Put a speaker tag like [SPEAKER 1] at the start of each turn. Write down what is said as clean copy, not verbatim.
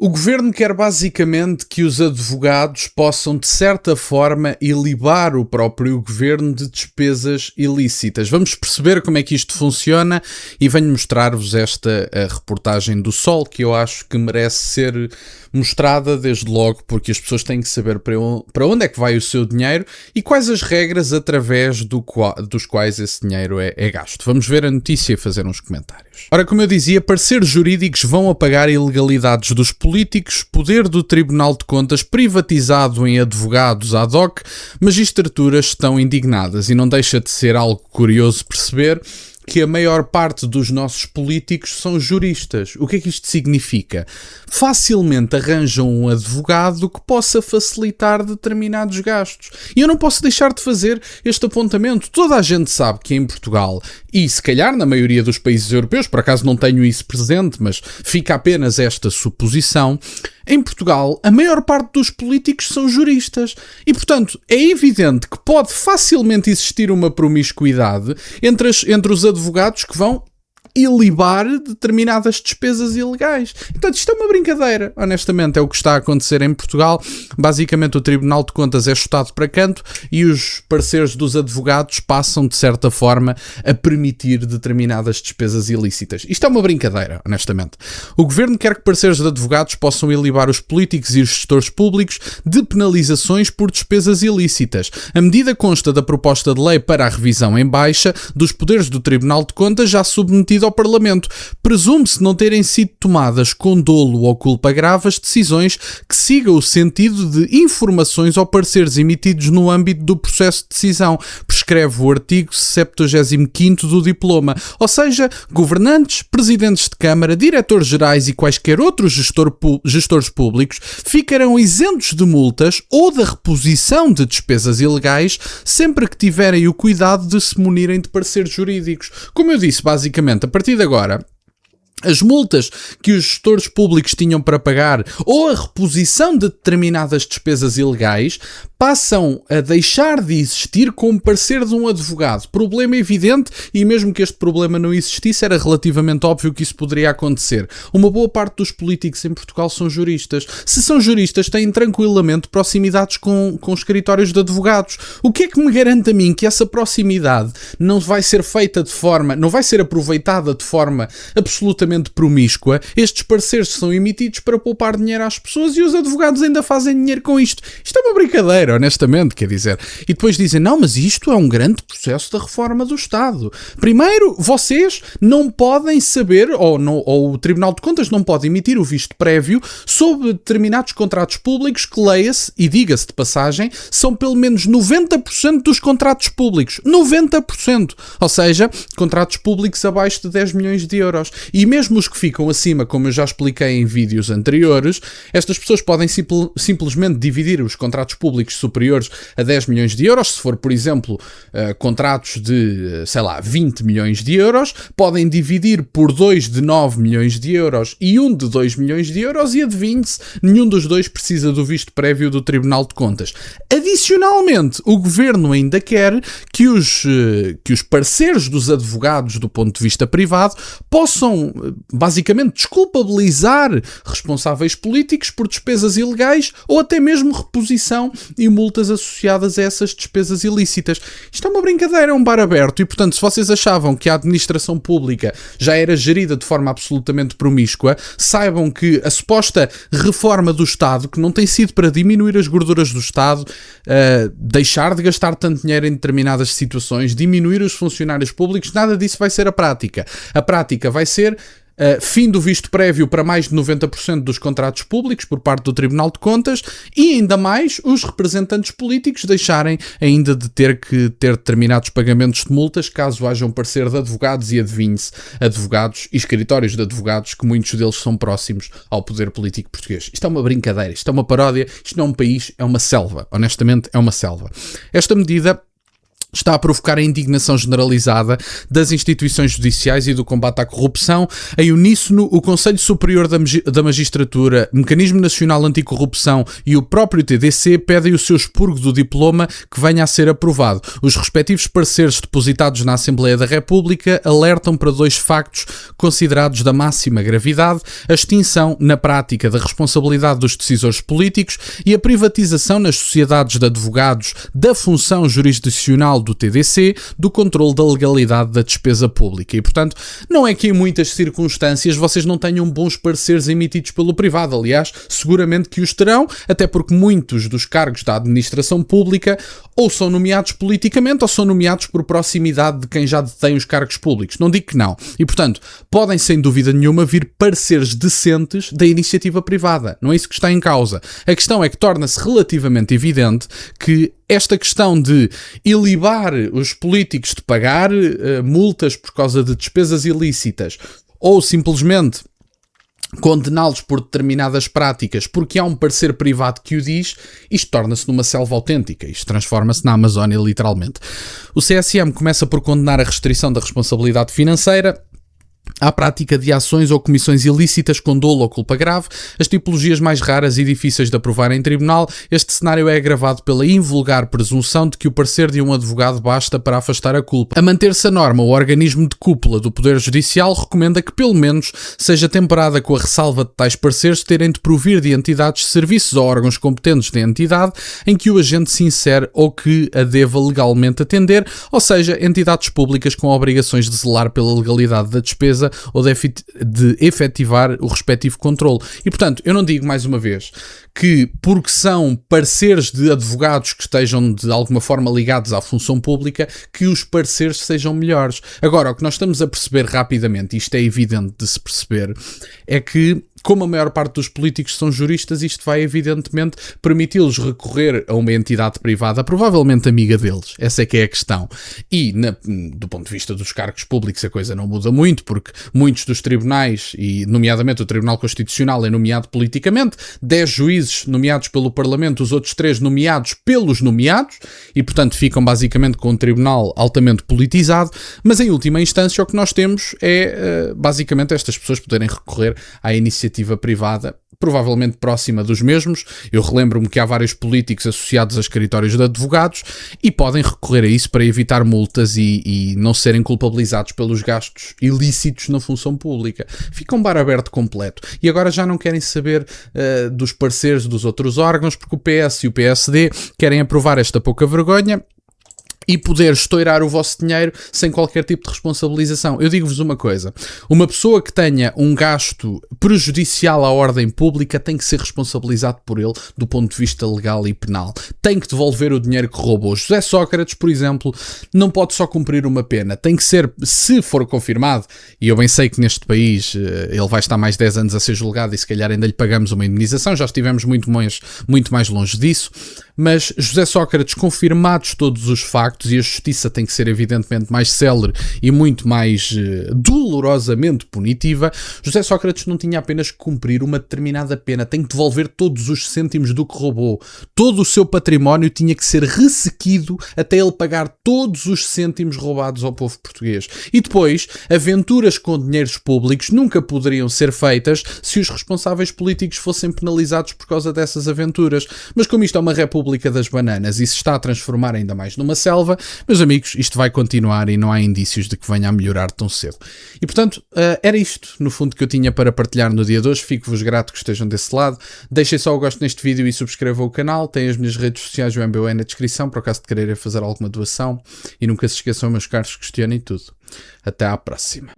[SPEAKER 1] O governo quer basicamente que os advogados possam, de certa forma, ilibar o próprio governo de despesas ilícitas. Vamos perceber como é que isto funciona e venho mostrar-vos esta reportagem do Sol, que eu acho que merece ser mostrada desde logo, porque as pessoas têm que saber para onde é que vai o seu dinheiro e quais as regras através dos quais esse dinheiro é gasto. Vamos ver a notícia e fazer uns comentários. Ora, como eu dizia, parceiros jurídicos vão apagar ilegalidades dos políticos, poder do Tribunal de Contas privatizado em advogados ad hoc, magistraturas estão indignadas e não deixa de ser algo curioso perceber que a maior parte dos nossos políticos são juristas. O que é que isto significa? Facilmente arranjam um advogado que possa facilitar determinados gastos. E eu não posso deixar de fazer este apontamento. Toda a gente sabe que em Portugal, e se calhar na maioria dos países europeus, por acaso não tenho isso presente, mas fica apenas esta suposição, em Portugal, a maior parte dos políticos são juristas e, portanto, é evidente que pode facilmente existir uma promiscuidade entre os advogados que vão ilibar determinadas despesas ilegais. Portanto, isto é uma brincadeira. Honestamente, é o que está a acontecer em Portugal. Basicamente, o Tribunal de Contas é chutado para canto e os parceiros dos advogados passam, de certa forma, a permitir determinadas despesas ilícitas. Isto é uma brincadeira, honestamente. O governo quer que parceiros de advogados possam ilibar os políticos e os gestores públicos de penalizações por despesas ilícitas. A medida consta da proposta de lei para a revisão em baixa dos poderes do Tribunal de Contas já submetida ao Parlamento. Presume-se não terem sido tomadas com dolo ou culpa grave as decisões que sigam o sentido de informações ou pareceres emitidos no âmbito do processo de decisão, prescreve o artigo 75º do diploma, ou seja, governantes, presidentes de Câmara, diretores-gerais e quaisquer outros gestores públicos ficarão isentos de multas ou da reposição de despesas ilegais sempre que tiverem o cuidado de se munirem de pareceres jurídicos. Como eu disse, basicamente, a partir de agora, as multas que os gestores públicos tinham para pagar ou a reposição de determinadas despesas ilegais passam a deixar de existir como parecer de um advogado. Problema evidente, e mesmo que este problema não existisse, era relativamente óbvio que isso poderia acontecer. Uma boa parte dos políticos em Portugal são juristas. Se são juristas, têm tranquilamente proximidades com escritórios de advogados. O que é que me garante a mim que essa proximidade não vai ser feita não vai ser aproveitada de forma absolutamente promíscua? Estes pareceres são emitidos para poupar dinheiro às pessoas e os advogados ainda fazem dinheiro com isto. Isto é uma brincadeira, honestamente, quer dizer. E depois dizem, não, mas isto é um grande processo da reforma do Estado. Primeiro, vocês não podem saber, ou o Tribunal de Contas não pode emitir o visto prévio sobre determinados contratos públicos que, leia-se, e diga-se de passagem, são pelo menos 90% dos contratos públicos. 90%! Ou seja, contratos públicos abaixo de 10 milhões de euros. E mesmo os que ficam acima, como eu já expliquei em vídeos anteriores, estas pessoas podem simplesmente dividir os contratos públicos superiores a 10 milhões de euros, se for, por exemplo, contratos de, 20 milhões de euros, podem dividir por 2 de 9 milhões de euros e um de 2 milhões de euros e adivinhe-se, nenhum dos dois precisa do visto prévio do Tribunal de Contas. Adicionalmente, o Governo ainda quer que os parceiros dos advogados do ponto de vista privado possam, basicamente, desculpabilizar responsáveis políticos por despesas ilegais ou até mesmo reposição e multas associadas a essas despesas ilícitas. Isto é uma brincadeira, é um bar aberto e, portanto, se vocês achavam que a administração pública já era gerida de forma absolutamente promíscua, saibam que a suposta reforma do Estado, que não tem sido para diminuir as gorduras do Estado, deixar de gastar tanto dinheiro em determinadas situações, diminuir os funcionários públicos, nada disso vai ser a prática. A prática vai ser fim do visto prévio para mais de 90% dos contratos públicos por parte do Tribunal de Contas e ainda mais os representantes políticos deixarem ainda de ter que ter determinados pagamentos de multas caso haja um parecer de advogados e adivinhe-se, advogados e escritórios de advogados que muitos deles são próximos ao poder político português. Isto é uma brincadeira, isto é uma paródia, isto não é um país, é uma selva. Honestamente, é uma selva. Esta medida está a provocar a indignação generalizada das instituições judiciais e do combate à corrupção. Em uníssono, o Conselho Superior da Magistratura, Mecanismo Nacional Anticorrupção e o próprio TDC pedem o seu expurgo do diploma que venha a ser aprovado. Os respectivos pareceres depositados na Assembleia da República alertam para 2 factos considerados da máxima gravidade: a extinção, na prática, da responsabilidade dos decisores políticos e a privatização nas sociedades de advogados da função jurisdicional do TDC, do controle da legalidade da despesa pública. E, portanto, não é que em muitas circunstâncias vocês não tenham bons pareceres emitidos pelo privado. Aliás, seguramente que os terão, até porque muitos dos cargos da administração pública ou são nomeados politicamente ou são nomeados por proximidade de quem já detém os cargos públicos. Não digo que não. E, portanto, podem sem dúvida nenhuma vir pareceres decentes da iniciativa privada. Não é isso que está em causa. A questão é que torna-se relativamente evidente que esta questão de ilibar os políticos de pagar multas por causa de despesas ilícitas ou simplesmente condená-los por determinadas práticas porque há um parecer privado que o diz, isto torna-se numa selva autêntica, isto transforma-se na Amazónia literalmente. O CSM começa por condenar a restrição da responsabilidade financeira à prática de ações ou comissões ilícitas com dolo ou culpa grave, as tipologias mais raras e difíceis de aprovar em tribunal. Este cenário é agravado pela invulgar presunção de que o parecer de um advogado basta para afastar a culpa. A manter-se a norma, o organismo de cúpula do Poder Judicial recomenda que pelo menos seja temperada com a ressalva de tais pareceres terem de provir de entidades, serviços ou órgãos competentes da entidade em que o agente se insere ou que a deva legalmente atender, ou seja, entidades públicas com obrigações de zelar pela legalidade da despesa ou de efetivar o respectivo controle. E, portanto, eu não digo mais uma vez que porque são pareceres de advogados que estejam de alguma forma ligados à função pública, que os pareceres sejam melhores. Agora, o que nós estamos a perceber rapidamente, isto é evidente de se perceber, é que como a maior parte dos políticos são juristas, isto vai evidentemente permiti-los recorrer a uma entidade privada, provavelmente amiga deles. Essa é que é a questão. E, do ponto de vista dos cargos públicos, a coisa não muda muito, porque muitos dos tribunais, e nomeadamente o Tribunal Constitucional, é nomeado politicamente, 10 juízes nomeados pelo Parlamento, os outros 3 nomeados pelos nomeados, e portanto ficam basicamente com um tribunal altamente politizado, mas em última instância o que nós temos é basicamente estas pessoas poderem recorrer à iniciativa privada, provavelmente próxima dos mesmos. Eu relembro-me que há vários políticos associados a escritórios de advogados e podem recorrer a isso para evitar multas e não serem culpabilizados pelos gastos ilícitos na função pública. Fica um bar aberto completo. E agora já não querem saber dos pareceres dos outros órgãos, porque o PS e o PSD querem aprovar esta pouca vergonha e poder estourar o vosso dinheiro sem qualquer tipo de responsabilização. Eu digo-vos uma coisa, uma pessoa que tenha um gasto prejudicial à ordem pública tem que ser responsabilizado por ele do ponto de vista legal e penal. Tem que devolver o dinheiro que roubou. José Sócrates, por exemplo, não pode só cumprir uma pena, tem que ser, se for confirmado, e eu bem sei que neste país ele vai estar mais 10 anos a ser julgado e se calhar ainda lhe pagamos uma indemnização, já estivemos muito mais longe disso, mas José Sócrates, confirmados todos os factos, e a justiça tem que ser evidentemente mais célere e muito mais dolorosamente punitiva, José Sócrates não tinha apenas que cumprir uma determinada pena, tem que devolver todos os cêntimos do que roubou. Todo o seu património tinha que ser ressequido até ele pagar todos os cêntimos roubados ao povo português. E depois, aventuras com dinheiros públicos nunca poderiam ser feitas se os responsáveis políticos fossem penalizados por causa dessas aventuras. Mas como isto é uma república das bananas e se está a transformar ainda mais numa selva, meus amigos, isto vai continuar e não há indícios de que venha a melhorar tão cedo. E portanto, era isto, no fundo, que eu tinha para partilhar no dia de hoje. Fico-vos grato que estejam desse lado. Deixem só o gosto neste vídeo e subscrevam o canal. Têm as minhas redes sociais e o MBWay na descrição, por acaso de quererem fazer alguma doação. E nunca se esqueçam, meus caros, questionem tudo. Até à próxima.